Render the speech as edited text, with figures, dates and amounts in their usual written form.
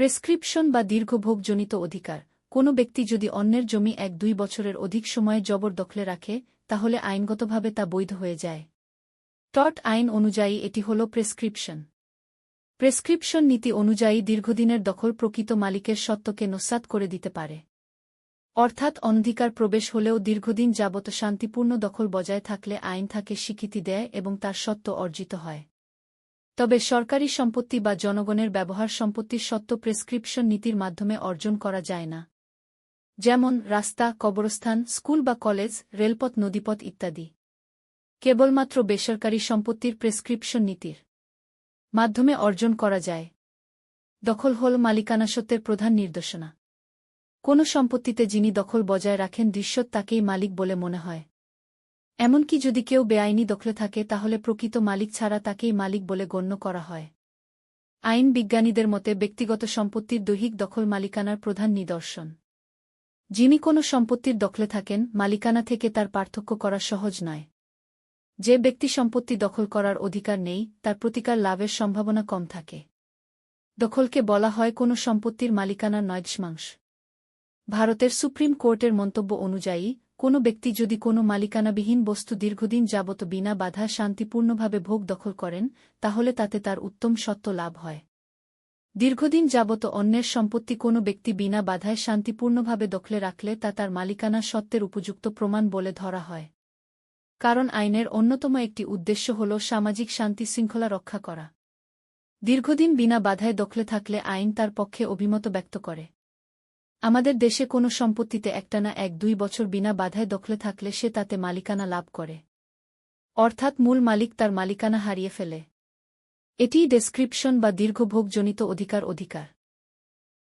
Prescription বা দীর্ঘভোগজনিত অধিকার। কোনো ব্যক্তি যদি অন্যের জমি ১-২ বছরের অধিক সময়ে জবরদখলে রাখে, তাহলে আইনগতভাবে তা বৈধ হয়ে যায়। আইন অনুযায়ী এটি হল প্রেসক্রিপশন। প্রেসক্রিপশন নীতি অনুযায়ী দীর্ঘদিনের দখল প্রকৃত মালিকের স্বত্বকে নস্যাৎ করে দিতে পারে। অর্থাৎ অনধিকার প্রবেশ হলেও দীর্ঘদিন যাবত শান্তিপূর্ণ দখল বজায় থাকলে আইন তাকে স্বীকৃতি দেয় এবং তার স্বত্ব অর্জিত হয়। তবে সরকারি সম্পত্তি বা জনগণের ব্যবহার সম্পত্তির স্বত্ব প্রেসক্রিপশন নীতির মাধ্যমে অর্জন করা যায় না। যেমন রাস্তা, কবরস্থান, স্কুল বা কলেজ, রেলপথ, নদীপথ ইত্যাদি। কেবলমাত্র বেসরকারি সম্পত্তির প্রেসক্রিপশন নীতির মাধ্যমে অর্জন করা যায়। দখল হল মালিকানাসত্ত্বের প্রধান নির্দেশনা। কোনো সম্পত্তিতে যিনি দখল বজায় রাখেন দৃশ্যত তাকেই মালিক বলে মনে হয়। এমনকি যদি কেউ বেআইনি দখলে থাকে তাহলে প্রকৃত মালিক ছাড়া তাকেই মালিক বলে গণ্য করা হয়। আইন বিজ্ঞানীদের মতে ব্যক্তিগত সম্পত্তির দৈহিক দখল মালিকানার প্রধান নিদর্শন। যিনি কোনো সম্পত্তির দখলে থাকেন, মালিকানা থেকে তার পার্থক্য করা সহজ নয়। যে ব্যক্তি সম্পত্তি দখল করার অধিকার নেই, তার প্রতিকার লাভের সম্ভাবনা কম থাকে। দখলকে বলা হয় কোনো সম্পত্তির মালিকানার নৈদশমাংশ। ভারতের সুপ্রিম কোর্টের মন্তব্য অনুযায়ী, কোনো ব্যক্তি যদি কোনো মালিকানাবিহীন বস্তু দীর্ঘদিন যাবত বিনা বাধা শান্তিপূর্ণভাবে ভোগ দখল করেন, তাহলে তাতে তার উত্তম স্বত্ব লাভ হয়। দীর্ঘদিন যাবত অন্যের সম্পত্তি কোনো ব্যক্তি বিনা বাধায় শান্তিপূর্ণভাবে দখলে রাখলে তা তার মালিকানা স্বত্বের উপযুক্ত প্রমাণ বলে ধরা হয়। কারণ আইনের অন্যতম একটি উদ্দেশ্য হল সামাজিক শান্তি শৃঙ্খলা রক্ষা করা। দীর্ঘদিন বিনা বাধায় দখলে থাকলে আইন তার পক্ষে অভিমত ব্যক্ত করে। আমাদের দেশে কোনো সম্পত্তিতে একটানা ১-২ বছর বিনা বাধায় দখলে থাকলে সে তাতে মালিকানা লাভ করে। অর্থাৎ মূল মালিক তার মালিকানা হারিয়ে ফেলে। এটিই ডেসক্রিপশন বা দীর্ঘভোগজনিত অধিকার।